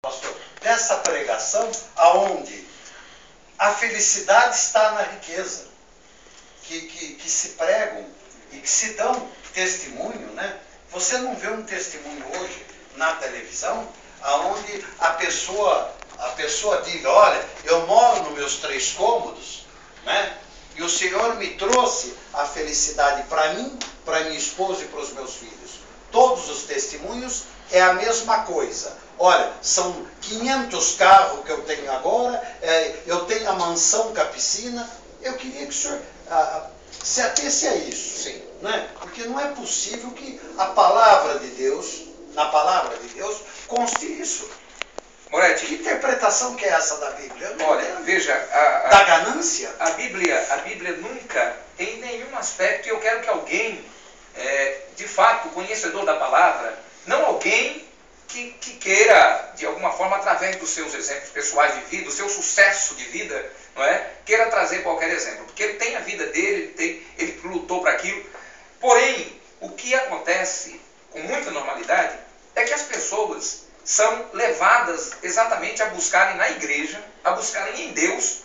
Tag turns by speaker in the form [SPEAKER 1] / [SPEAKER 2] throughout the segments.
[SPEAKER 1] pastor, dessa pregação aonde a felicidade está na riqueza, que se pregam e que se dão testemunho, né? Você não vê um testemunho hoje na televisão aonde a pessoa diga, olha, eu moro nos meus 3 cômodos, né? E o Senhor me trouxe a felicidade para mim, para minha esposa e para os meus filhos. Todos os testemunhos é a mesma coisa. Olha, são 500 carros que eu tenho agora, eu tenho a mansão com a piscina. Eu queria que o senhor se atesse a isso.
[SPEAKER 2] Sim.
[SPEAKER 1] Né? Porque não é possível que a palavra de Deus, na palavra de Deus, conste isso.
[SPEAKER 2] Moretti,
[SPEAKER 1] que interpretação que é essa da Bíblia?
[SPEAKER 2] Olha, veja,
[SPEAKER 1] da ganância?
[SPEAKER 2] A Bíblia nunca, em nenhum aspecto, eu quero que alguém, de fato, conhecedor da palavra, não alguém que queira, de alguma forma, através dos seus exemplos pessoais de vida, do seu sucesso de vida, não é? Queira trazer qualquer exemplo, porque ele tem a vida dele, ele lutou para aquilo. Porém, o que acontece com muita normalidade é que as pessoas são levadas exatamente a buscarem na igreja, a buscarem em Deus,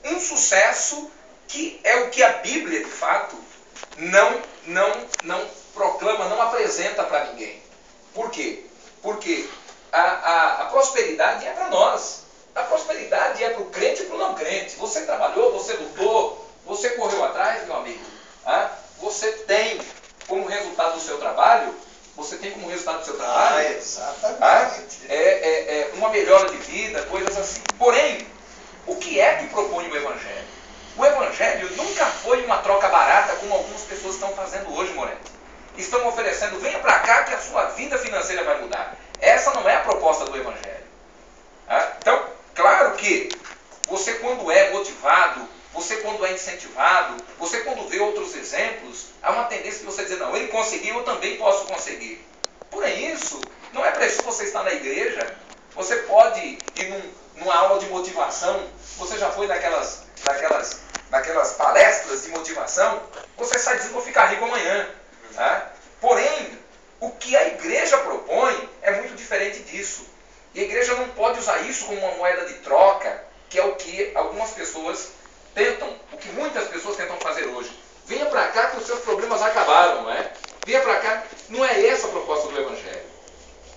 [SPEAKER 2] um sucesso que é o que a Bíblia, de fato, não proclama, não apresenta para ninguém. Por quê? Porque a prosperidade é para nós. A prosperidade é para o crente e para o não crente. Você trabalhou, você lutou, você correu atrás, meu amigo. Você tem como resultado do seu trabalho, uma melhora de vida, coisas assim. Porém, o que é que propõe o Evangelho? O Evangelho nunca foi uma troca barata como algumas pessoas estão fazendo hoje, Moretti. Estão oferecendo, venha para cá que a sua vida financeira vai mudar. Essa não é a proposta do Evangelho. Então, claro que você quando é motivado, você quando é incentivado, você quando vê outros exemplos, há uma tendência de você dizer, não, ele conseguiu, eu também posso conseguir. Porém, isso não é preciso você estar na igreja. Você pode ir numa aula de motivação, você já foi naquelas palestras de motivação, você sai dizendo, vou ficar rico amanhã. Porém, o que a igreja propõe é muito diferente disso. E a igreja não pode usar isso como uma moeda de troca, que é o que algumas pessoas tentam, o que muitas pessoas tentam fazer hoje. Venha para cá que os seus problemas acabaram, não é? Venha para cá. Não é essa a proposta do Evangelho.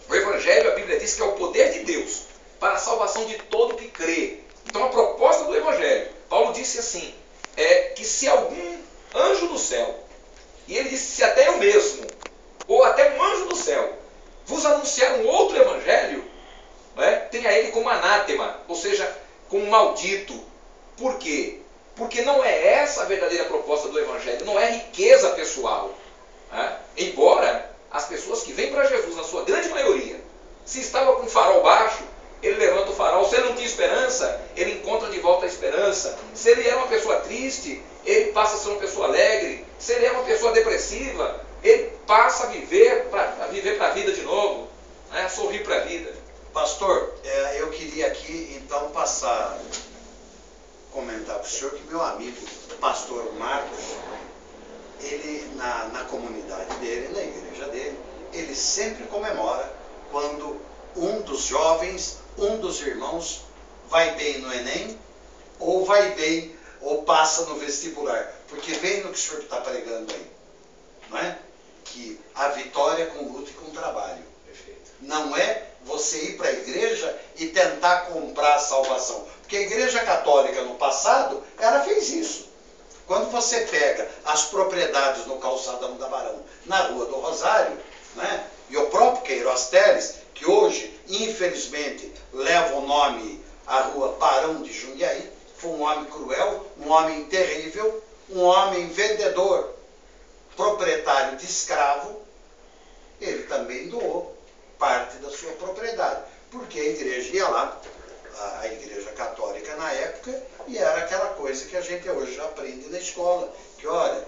[SPEAKER 2] O Evangelho, a Bíblia diz que é o poder de Deus para a salvação de todo que crê. Então a proposta do Evangelho, Paulo disse assim, que se algum anjo do céu, e ele disse, se até eu mesmo, ou até um anjo do céu, vos anunciar um outro Evangelho, tenha ele como anátema, ou seja, como maldito. Por quê? Porque não é essa a verdadeira proposta do Evangelho, não é riqueza pessoal. Embora as pessoas que vêm para Jesus, na sua grande maioria, se estava com o farol baixo, ele levanta o farol. Se ele não tinha esperança, ele encontra de volta a esperança. Se ele era uma pessoa triste, ele passa a ser uma pessoa alegre. Se ele é uma pessoa depressiva, ele passa a viver para a vida de novo, a sorrir para a vida.
[SPEAKER 1] Pastor, eu queria aqui então comentar para o senhor que meu amigo, o pastor Marcos, ele na comunidade dele, na igreja dele, ele sempre comemora quando um dos jovens, um dos irmãos vai bem no Enem, ou vai bem, ou passa no vestibular. Porque vem no que o senhor está pregando aí, não é? Que a vitória é com luta e com trabalho.
[SPEAKER 2] Perfeito.
[SPEAKER 1] Não é você ir para a igreja e tentar comprar a salvação. Porque a igreja católica no passado, ela fez isso. Quando você pega as propriedades no calçadão da Barão, na Rua do Rosário, né, e o próprio Queiroz Teles, que hoje, infelizmente, leva o nome à Rua Barão de Jundiaí, foi um homem cruel, um homem terrível, um homem vendedor, proprietário de escravo, ele também doou parte da sua propriedade, porque a igreja ia lá, a igreja católica na época, e era aquela coisa que a gente hoje já aprende na escola, que olha,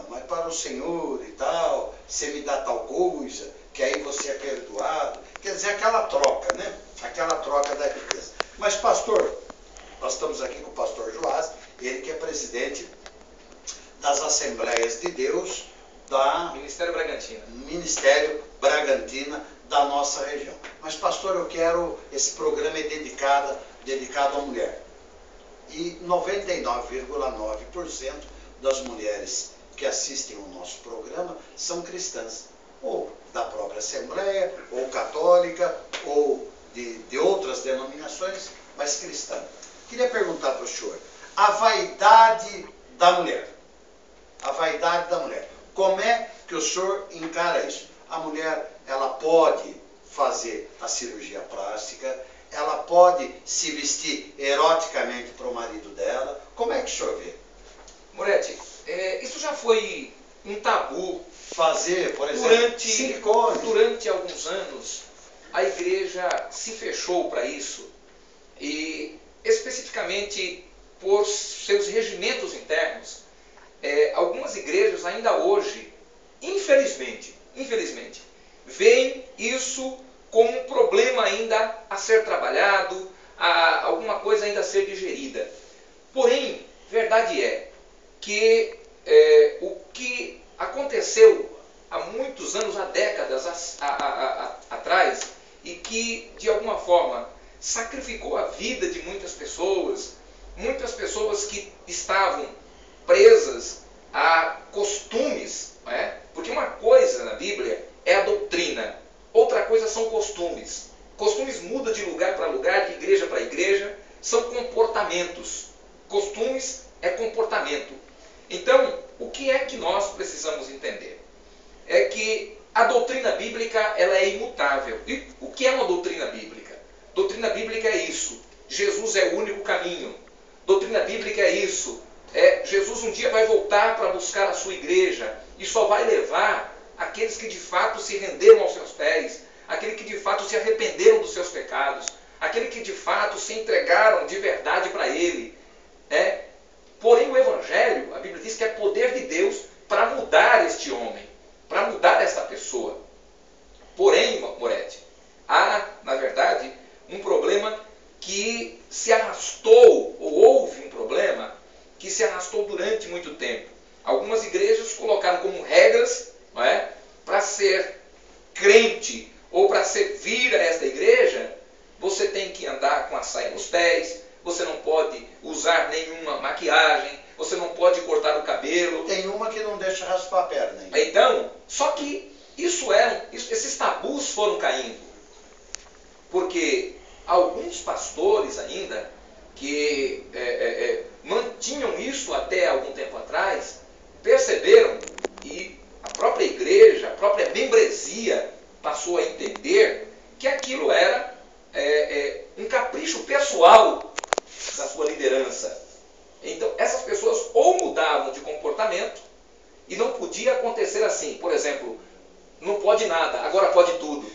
[SPEAKER 1] mas para o Senhor e tal, você me dá tal coisa, que aí você é perdoado, quer dizer, aquela troca, né? Aquela troca da riqueza. Mas pastor, nós estamos aqui com o pastor Joás, ele que é presidente das Assembleias de Deus da
[SPEAKER 2] Ministério Bragantina
[SPEAKER 1] da nossa região. mas pastor, eu quero, esse programa é dedicado à mulher. E 99,9% das mulheres que assistem ao nosso programa são cristãs, ou da própria Assembleia, ou católica, ou de outras denominações, mas cristã. Queria perguntar para o senhor, a vaidade da mulher. A vaidade da mulher. Como é que o senhor encara isso? A mulher, ela pode fazer a cirurgia plástica, ela pode se vestir eroticamente para o marido dela. Como é que o senhor vê?
[SPEAKER 2] Moretti, isso já foi um tabu.
[SPEAKER 1] Fazer, por exemplo, silicone.
[SPEAKER 2] Durante alguns anos, a igreja se fechou para isso. E, especificamente, por seus regimentos internos, algumas igrejas ainda hoje, infelizmente, veem isso como um problema ainda a ser trabalhado, alguma coisa ainda a ser digerida. Porém, verdade é que o que aconteceu há muitos anos, há décadas atrás, e que, de alguma forma, sacrificou a vida de muitas pessoas que estavam presas a costumes, não é? Porque uma coisa na Bíblia é a doutrina, outra coisa são costumes. Costumes mudam de lugar para lugar, de igreja para igreja, são comportamentos. Costumes é comportamento. Então, o que é que nós precisamos entender? É que a doutrina bíblica, ela é imutável. E o que é uma doutrina bíblica? Doutrina bíblica é isso. Jesus é o único caminho. Doutrina bíblica é isso. Jesus um dia vai voltar para buscar a sua igreja e só vai levar aqueles que de fato se renderam aos seus pés, aqueles que de fato se arrependeram dos seus pecados, aqueles que de fato se entregaram de verdade para Ele. Porém, o Evangelho, a Bíblia diz que é poder de Deus para mudar este homem, para mudar esta pessoa. Porém, Moretti, há, na verdade, um problema que se arrastou, ou houve um problema que se arrastou durante muito tempo. Algumas igrejas colocaram como regras, não é, para ser crente ou para servir a esta igreja, você tem que andar com a saia nos pés, você não pode usar nenhuma maquiagem, você não pode cortar o cabelo.
[SPEAKER 1] Tem uma que não deixa raspar a perna. Hein?
[SPEAKER 2] Então, só que esses tabus foram caindo. Porque alguns pastores ainda, que mantinham isso até algum tempo atrás, perceberam, e a própria igreja, a própria membresia passou a entender que aquilo era um capricho pessoal da sua liderança. Então, essas pessoas ou mudavam de comportamento, e não podia acontecer assim. Por exemplo, não pode nada, agora pode tudo.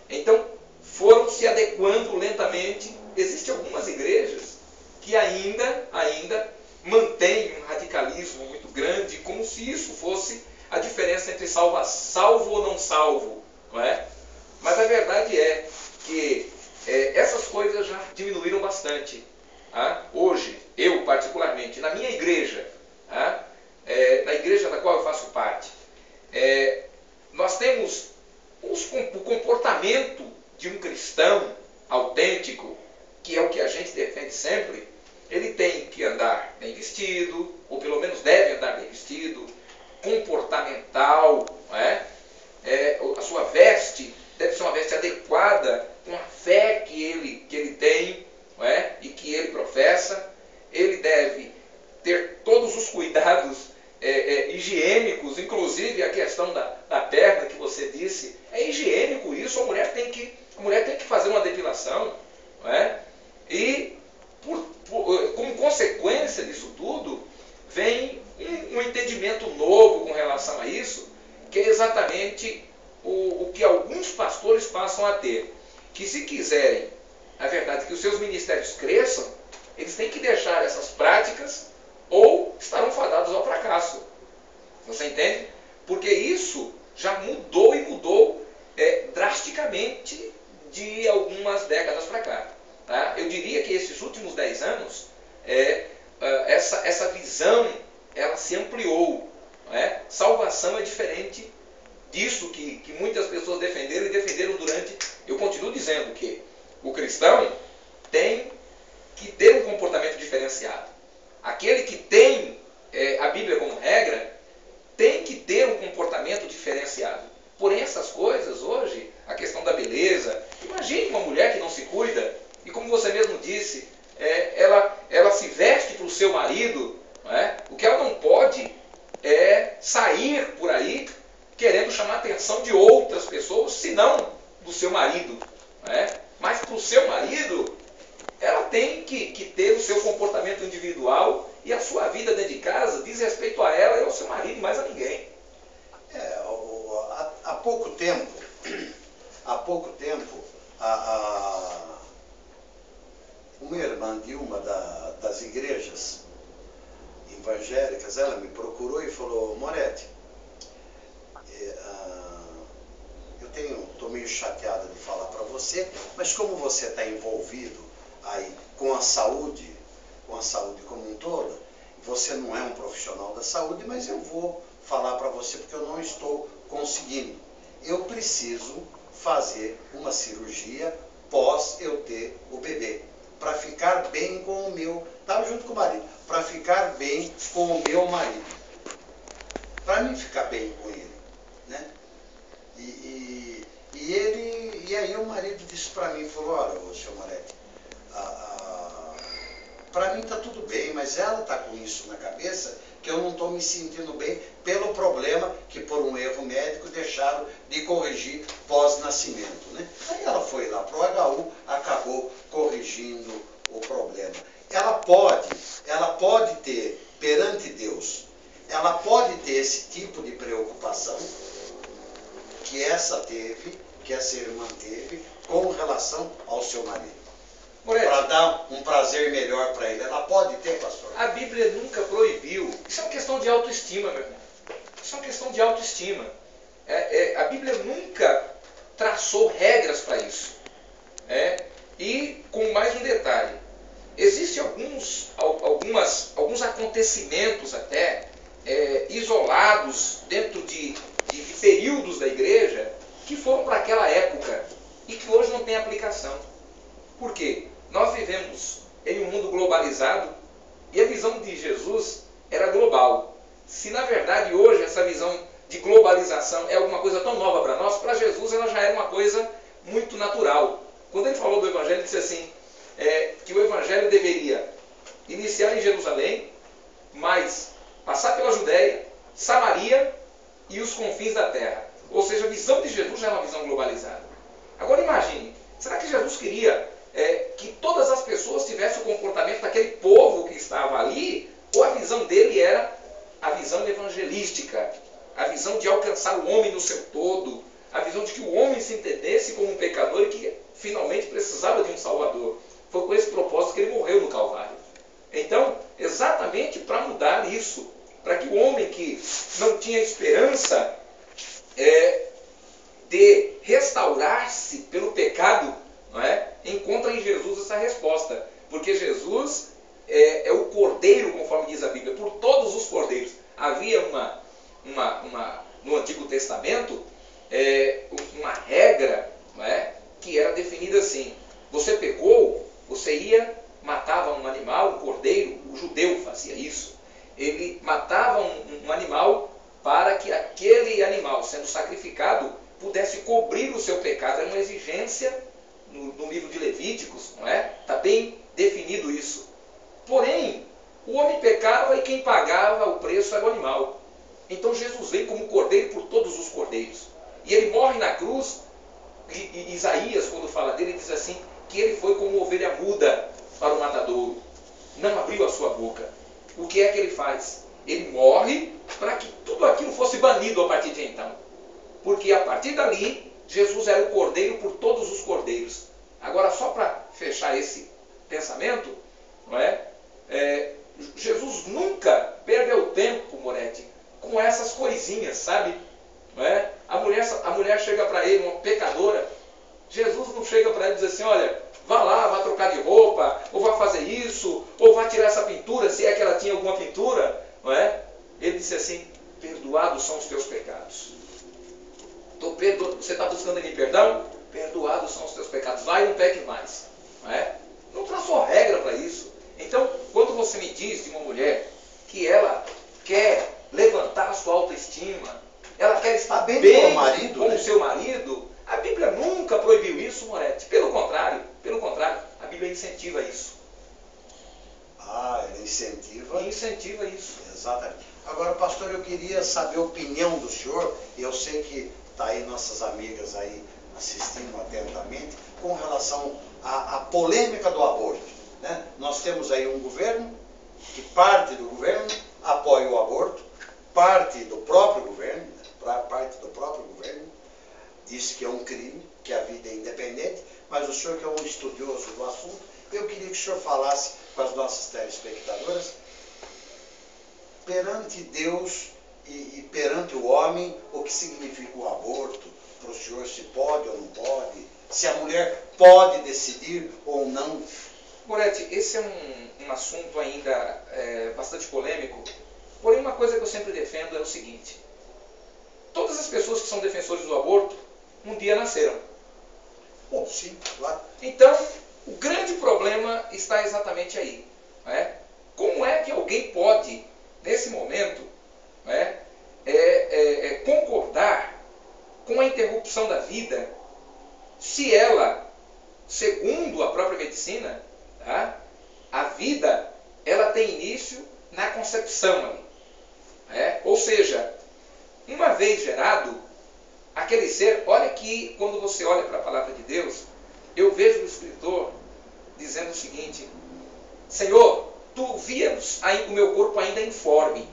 [SPEAKER 2] Então, foram se adequando lentamente. Existem algumas igrejas que ainda mantêm um radicalismo muito grande, como se isso fosse a diferença entre salvo ou não salvo. Não é? Mas a verdade é que essas coisas já diminuíram bastante. Hoje, eu particularmente, na minha igreja, na igreja da qual eu faço parte, nós temos o comportamento de um cristão autêntico, que é o que a gente defende sempre. Ele tem que andar bem vestido, ou pelo menos deve andar bem vestido, comportamental, não é? A sua veste deve ser uma veste adequada com a fé que ele tem, não é? E que ele professa. Ele deve ter todos os cuidados higiênicos, inclusive a questão da perna que você disse. É higiênico isso, a mulher tem que fazer uma depilação, não é? E como consequência disso tudo, vem um entendimento novo com relação a isso, que é exatamente o que alguns pastores passam a ter. Que se quiserem, na verdade, que os seus ministérios cresçam, eles têm que deixar essas práticas ou estarão fadados ao fracasso. Você entende? Porque isso já mudou e mudou drasticamente de algumas décadas para cá. Tá? Eu diria que esses últimos 10 anos, essa visão ela se ampliou. Não é? Salvação é diferente disso que muitas pessoas defenderam e defenderam durante... Eu continuo dizendo que o cristão tem que ter um comportamento diferenciado. Aquele que tem a Bíblia como regra tem que ter um comportamento diferenciado. Porém, essas coisas hoje, a questão da beleza, imagine uma mulher que não se cuida, e como você mesmo disse, ela se veste para o seu marido, não é? O que ela não pode é sair por aí querendo chamar a atenção de outras pessoas, senão do seu marido. Não é? Mas para o seu marido, ela tem que ter o seu comportamento individual, e a sua vida dentro de casa diz respeito a ela e ao seu marido, e mais a ninguém.
[SPEAKER 1] Há pouco tempo, uma irmã de uma das igrejas evangélicas, ela me procurou e falou: Moretti, eu estou meio chateada de falar para você, mas como você está envolvido aí com a saúde como um todo, você não é um profissional da saúde, mas eu vou falar para você porque eu não estou conseguindo. Eu preciso fazer uma cirurgia pós eu ter o bebê, para ficar bem com o meu... Estava junto com o marido. Para ficar bem com o meu marido. Para mim ficar bem com ele. Né? E aí o marido disse para mim, falou: olha, seu Moretti, para mim está tudo bem, mas ela está com isso na cabeça, que eu não estou me sentindo bem pelo problema que por um erro médico deixaram de corrigir pós-nascimento. Né? Aí ela foi lá para o HU, acabou corrigindo o problema. Ela pode ter, perante Deus, ela pode ter esse tipo de preocupação que essa irmã teve com relação ao seu marido. Para dar um prazer melhor para ele. Ela pode ter, pastor?
[SPEAKER 2] A Bíblia nunca proibiu. Isso é uma questão de autoestima, meu irmão. Isso é uma questão de autoestima. A Bíblia nunca traçou regras para isso. E com mais um detalhe. Existem alguns acontecimentos até isolados dentro de períodos da igreja que foram para aquela época e que hoje não tem aplicação. Por quê? Nós vivemos em um mundo globalizado e a visão de Jesus era global. Se na verdade hoje essa visão de globalização é alguma coisa tão nova para nós, para Jesus ela já era uma coisa muito natural. Quando ele falou do Evangelho, ele disse assim, que o Evangelho deveria iniciar em Jerusalém, mas passar pela Judéia, Samaria e os confins da terra. Ou seja, a visão de Jesus já é uma visão globalizada. Agora imagine, será que Jesus queria que todas as pessoas tivessem o comportamento daquele povo que estava ali, ou a visão dele era a visão evangelística, a visão de alcançar o homem no seu todo, a visão de que o homem se entendesse como um pecador e que finalmente precisava de um Salvador. Foi com esse propósito que ele morreu no Calvário. Então, exatamente para mudar isso, para que o homem que não tinha esperança de restaurar-se pelo pecado, não é? Encontra em Jesus essa resposta. Porque Jesus é o cordeiro, conforme diz a Bíblia, por todos os cordeiros. Havia no Antigo Testamento uma regra, não é? Que era definida assim: você pecou, você matava um animal, um cordeiro. O judeu fazia isso. Ele matava um animal para que aquele animal, sendo sacrificado, pudesse cobrir o seu pecado. Era uma exigência no livro de Levíticos, não é? Está bem definido isso. Porém, o homem pecava e quem pagava o preço era o animal. Então Jesus veio como cordeiro por todos os cordeiros. E ele morre na cruz. E Isaías, quando fala dele, diz assim, que ele foi como ovelha muda para o matadouro. Não abriu a sua boca. O que é que ele faz? Ele morre para que tudo aquilo fosse banido a partir de então. Porque a partir dali, Jesus era o cordeiro por todos os cordeiros. Agora, só para fechar esse pensamento, não é? Jesus nunca perdeu tempo, Moretti, com essas coisinhas, sabe? Não é? A mulher chega para ele, uma pecadora. Jesus não chega para ele e diz assim, olha, vá lá, vá trocar de roupa, ou vá fazer isso, ou vá tirar essa pintura, se é que ela tinha alguma pintura, não é? Ele disse assim, perdoados são os teus pecados. Você está buscando em mim perdão? Perdoados são os teus pecados. Vai e não peques mais. Não é? Não traçou regra para isso. Então, quando você me diz de uma mulher que ela quer levantar a sua autoestima, ela quer estar bem com o seu marido, a Bíblia nunca proibiu isso, Moretti. Pelo contrário, a Bíblia incentiva isso.
[SPEAKER 1] Ah, ela incentiva?
[SPEAKER 2] Incentiva isso.
[SPEAKER 1] Exatamente. Agora, pastor, eu queria saber a opinião do senhor, e eu sei que está aí nossas amigas aí assistindo atentamente, com relação à polêmica do aborto. Né? Nós temos aí um governo, que parte do governo apoia o aborto, parte do próprio governo diz que é um crime, que a vida é independente, mas o senhor que é um estudioso do assunto, eu queria que o senhor falasse com as nossas telespectadoras, perante Deus e perante o homem, o que significa o aborto, para o senhor se pode ou não pode, se a mulher pode decidir ou não.
[SPEAKER 2] Moretti, esse é um assunto ainda bastante polêmico, porém uma coisa que eu sempre defendo é o seguinte: todas as pessoas que são defensores do aborto, um dia nasceram.
[SPEAKER 1] Bom, sim, claro.
[SPEAKER 2] Então, o grande problema está exatamente aí. Né? Como é que alguém pode, nesse momento, concordar com a interrupção da vida, se ela, segundo a própria medicina, tá, a vida ela tem início na concepção ali. Ou seja, uma vez gerado, aquele ser, olha que quando você olha para a palavra de Deus, eu vejo o escritor dizendo o seguinte: Senhor, tu vias o meu corpo ainda informe.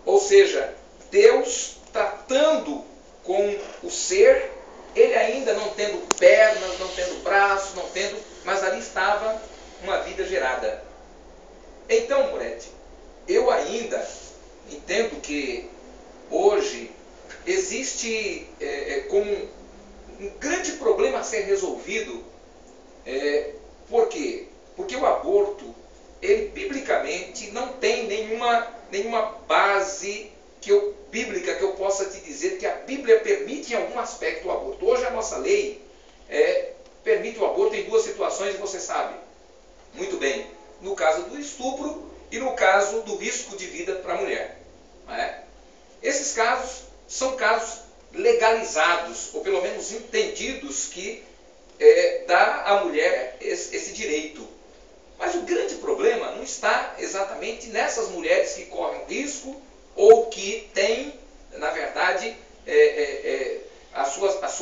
[SPEAKER 2] Ou seja, Deus tratando com o ser, ele ainda não tendo pernas, não tendo braços, não tendo, mas ali estava uma vida gerada. Então, Moretti, eu ainda entendo que hoje existe como um grande problema a ser resolvido. Por quê? Porque o aborto, ele biblicamente não tem nenhuma base bíblica que eu possa te dizer que a Bíblia permite em algum aspecto o aborto. Hoje a nossa lei permite o aborto em duas situações, e você sabe muito bem, no caso do estupro e no caso do risco de vida para a mulher. Esses casos são casos legalizados, ou pelo menos entendidos, que dá à mulher esse direito. Mas o grande problema não está exatamente nessas mulheres que correm risco ou que têm, na verdade, a sua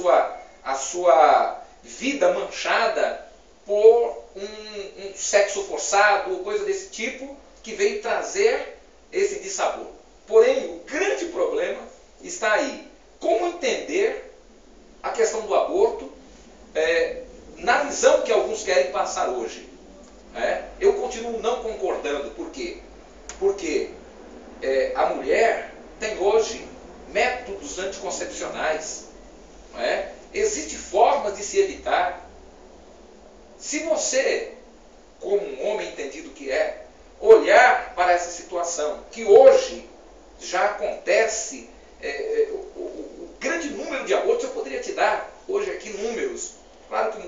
[SPEAKER 2] vida manchada por um sexo forçado ou coisa desse tipo que veio trazer esse dissabor. Porém, o grande problema está aí. Como entender a questão do aborto na visão que alguns querem passar hoje? Eu continuo não concordando. Por quê? Porque a mulher tem hoje métodos anticoncepcionais. Existem formas de se evitar. Se você, como um homem entendido que olhar para essa situação, que hoje já acontece, o grande número de abortos, eu poderia te dar hoje aqui números, claro que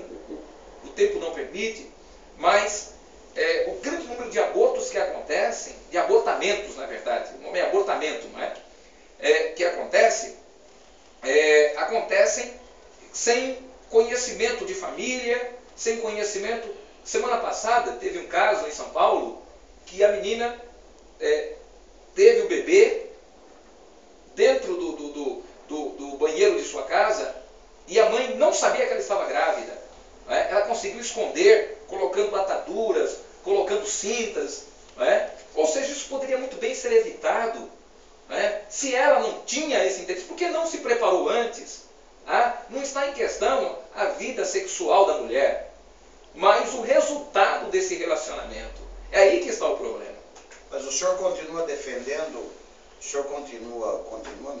[SPEAKER 2] o tempo não permite, mas o grande número de abortos que acontecem, de abortamentos, na verdade, o nome é abortamento, não é? Que acontecem sem conhecimento de família, sem conhecimento. Semana passada teve um caso em São Paulo que a menina teve o bebê dentro do banheiro de sua casa e a mãe não sabia que ela estava grávida. Ela conseguiu esconder, colocando ataduras, colocando cintas. Ou seja, isso poderia muito bem ser evitado. Se ela não tinha esse interesse, por que não se preparou antes? Não está em questão a vida sexual da mulher, mas o resultado desse relacionamento. É aí que está o problema.
[SPEAKER 1] Mas o senhor continua defendendo,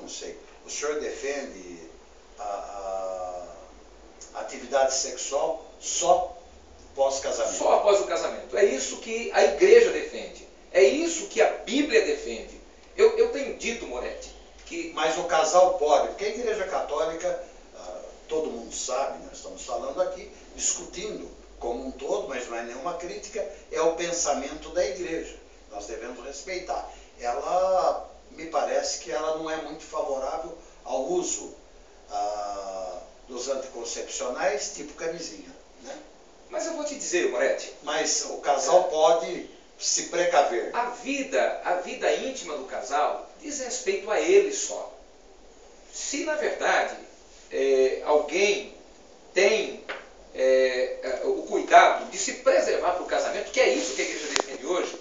[SPEAKER 1] não sei, o senhor defende a atividade sexual só pós-casamento?
[SPEAKER 2] Só após o casamento. É isso que a igreja defende. É isso que a Bíblia defende. Eu tenho dito, Moretti,
[SPEAKER 1] Mas o casal pode, porque a Igreja Católica, todo mundo sabe, nós estamos falando aqui, discutindo como um todo, mas não é nenhuma crítica, é o pensamento da Igreja. Nós devemos respeitar. Ela, me parece que ela não é muito favorável ao uso dos anticoncepcionais tipo camisinha, né?
[SPEAKER 2] Mas eu vou te dizer, Moretti.
[SPEAKER 1] Mas o casal pode se precaver.
[SPEAKER 2] A vida íntima do casal diz respeito a ele só. Se, na verdade, alguém tem o cuidado de se preservar para o casamento, que é isso que a igreja defende hoje,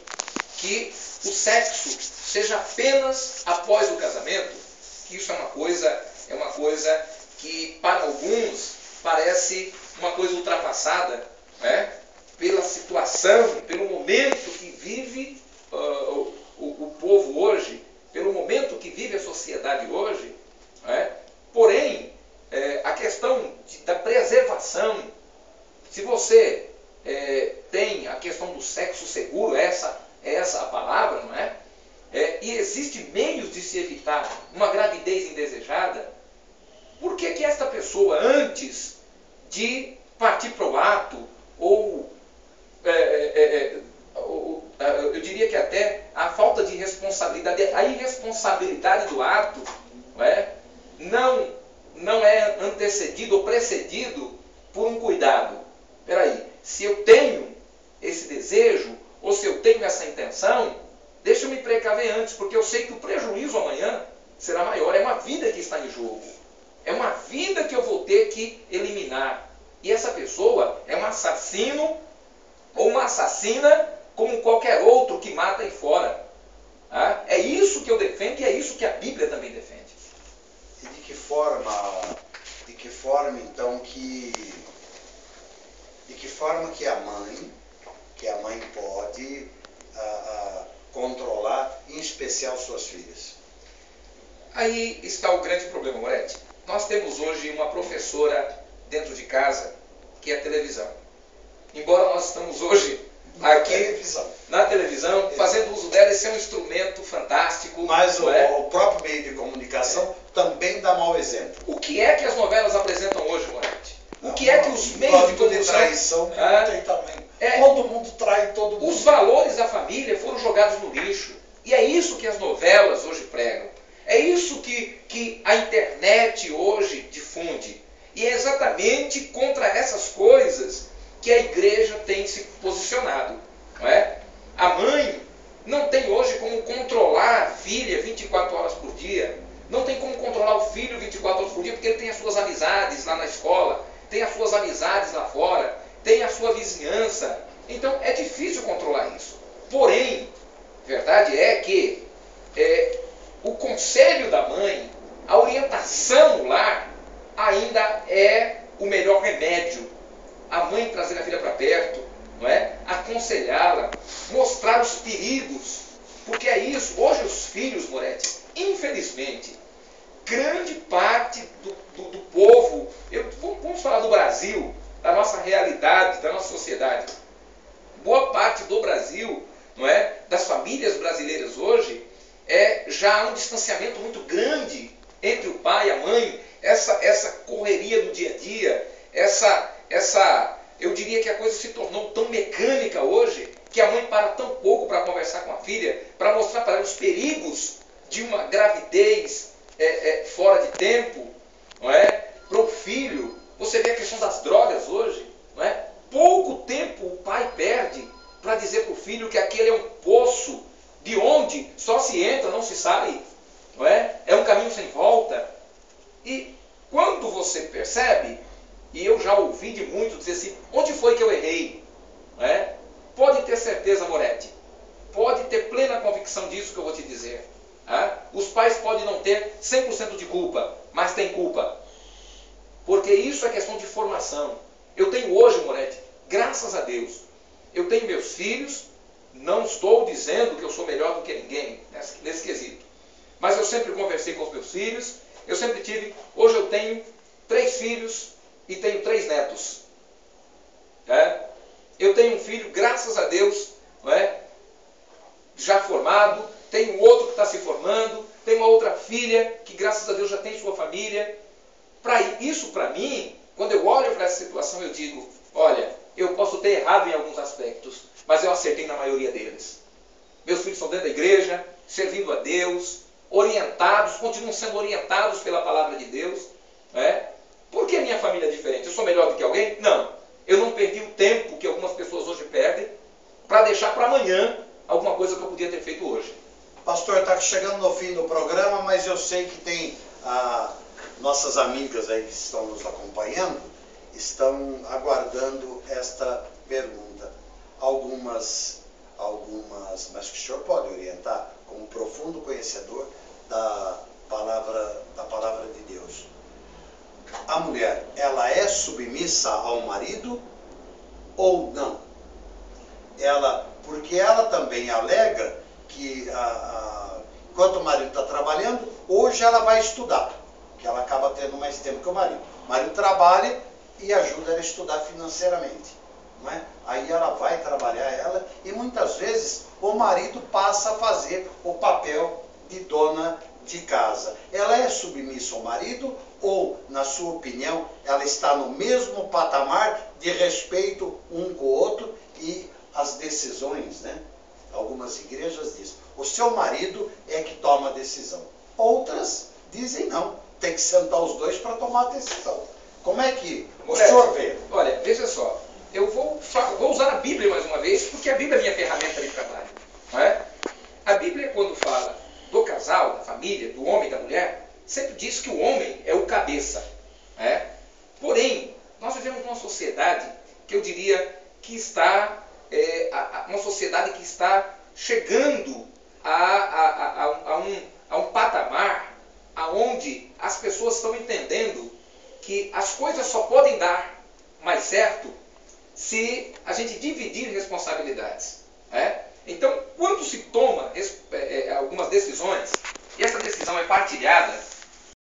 [SPEAKER 2] que o sexo seja apenas após o casamento, que isso é uma coisa que para alguns parece uma coisa ultrapassada, né? Pela situação, pelo momento que vive o povo hoje, pelo momento que vive a sociedade hoje, né? Porém, a questão da preservação, se você tem a questão do sexo seguro, essa a palavra, não é? E existe meios de se evitar uma gravidez indesejada, por que esta pessoa, antes de partir para o ato, ou eu diria que até a falta de responsabilidade, a irresponsabilidade do ato, não é antecedido ou precedido por um cuidado? Espera aí, se eu tenho esse desejo, ou se eu tenho essa intenção, deixa eu me precaver antes, porque eu sei que o prejuízo amanhã será maior. É uma vida que está em jogo. É uma vida que eu vou ter que eliminar. E essa pessoa é um assassino ou uma assassina como qualquer outro que mata aí fora. É isso que eu defendo e é isso que a Bíblia também defende.
[SPEAKER 1] E de que forma então que a mãe pode controlar, em especial suas filhas?
[SPEAKER 2] Aí está o grande problema, Moretti. Nós temos hoje uma professora dentro de casa que é a televisão. Embora nós estamos hoje aqui na televisão, fazendo uso dela, esse é um instrumento fantástico.
[SPEAKER 1] Mas o próprio meio de comunicação também dá mau exemplo.
[SPEAKER 2] O que é que as novelas apresentam hoje, Moretti? O que é que os meios de comunicação...
[SPEAKER 1] traição que não tem tamanho. Todo mundo trai todo mundo.
[SPEAKER 2] Os valores da família foram jogados no lixo. E é isso que as novelas hoje pregam. É isso que a internet hoje difunde. E é exatamente contra essas coisas que a igreja tem se posicionado. Não é? A mãe não tem hoje como controlar a filha 24 horas por dia. Não tem como controlar o filho 24 horas por dia, porque ele tem as suas amizades lá na escola, tem as suas amizades lá fora, tem a sua vizinhança. Então é difícil controlar isso. Porém, a verdade é que o conselho da mãe, a orientação no lar, ainda é o melhor remédio. A mãe trazer a filha para perto, não é? Aconselhá-la, mostrar os perigos. Porque é isso. Hoje os filhos, Moretti, infelizmente, grande parte do povo, vamos falar do Brasil, da nossa realidade, da nossa sociedade. Boa parte do Brasil, não é? Das famílias brasileiras hoje, já há um distanciamento muito grande entre o pai e a mãe, essa correria do dia a dia, eu diria que a coisa se tornou tão mecânica hoje, que a mãe para tão pouco para conversar com a filha, para mostrar para ela os perigos de uma gravidez fora de tempo, não é? Para o filho, você vê a questão das drogas hoje, não é? Pouco tempo o pai perde para dizer para o filho que aquele é um poço de onde só se entra, não se sai, não é? É um caminho sem volta. E quando você percebe, e eu já ouvi de muito dizer assim, onde foi que eu errei? Não é? Pode ter certeza, Moretti, pode ter plena convicção disso que eu vou te dizer. Os pais podem não ter 100% de culpa, mas tem culpa. Porque isso é questão de formação. Eu tenho hoje, Moretti, graças a Deus, eu tenho meus filhos, não estou dizendo que eu sou melhor do que ninguém nesse quesito. Mas eu sempre conversei com os meus filhos, eu sempre tive, hoje eu tenho 3 filhos e tenho 3 netos. Eu tenho um filho, graças a Deus, não é? Já formado, tem um outro que está se formando, tem uma outra filha que graças a Deus já tem sua família. Isso para mim, quando eu olho para essa situação, eu digo, olha, eu posso ter errado em alguns aspectos, mas eu acertei na maioria deles. Meus filhos estão dentro da igreja, servindo a Deus, orientados, continuam sendo orientados pela palavra de Deus. Por que a minha família é diferente? Eu sou melhor do que alguém? Não. Eu não perdi o tempo que algumas pessoas hoje perdem para deixar para amanhã alguma coisa que eu podia ter feito hoje.
[SPEAKER 1] Pastor, está chegando no fim do programa, mas eu sei que tem nossas amigas aí que estão nos acompanhando, estão aguardando esta pergunta. Algumas, mas que o senhor pode orientar como profundo conhecedor da palavra de Deus. A mulher, ela é submissa ao marido ou não? Porque ela também alega que enquanto o marido está trabalhando, hoje ela vai estudar, que ela acaba tendo mais tempo que o marido. O marido trabalha e ajuda ela a estudar financeiramente, não é? Aí ela vai trabalhar e muitas vezes o marido passa a fazer o papel de dona de casa. Ela é submissa ao marido ou, na sua opinião, ela está no mesmo patamar de respeito um com o outro e as decisões, né? Algumas igrejas dizem, o seu marido é que toma a decisão. Outras dizem não, tem que sentar os dois para tomar a decisão. Como é que o senhor vê?
[SPEAKER 2] Olha, veja só, eu vou usar a Bíblia mais uma vez, porque a Bíblia é minha ferramenta de trabalho. Não é? A Bíblia, quando fala do casal, da família, do homem e da mulher, sempre diz que o homem é o cabeça. Porém, nós vivemos numa sociedade que eu diria que está, uma sociedade que está chegando a um patamar onde as pessoas estão entendendo que as coisas só podem dar mais certo se a gente dividir responsabilidades. Então, quando se toma algumas decisões, e essa decisão é partilhada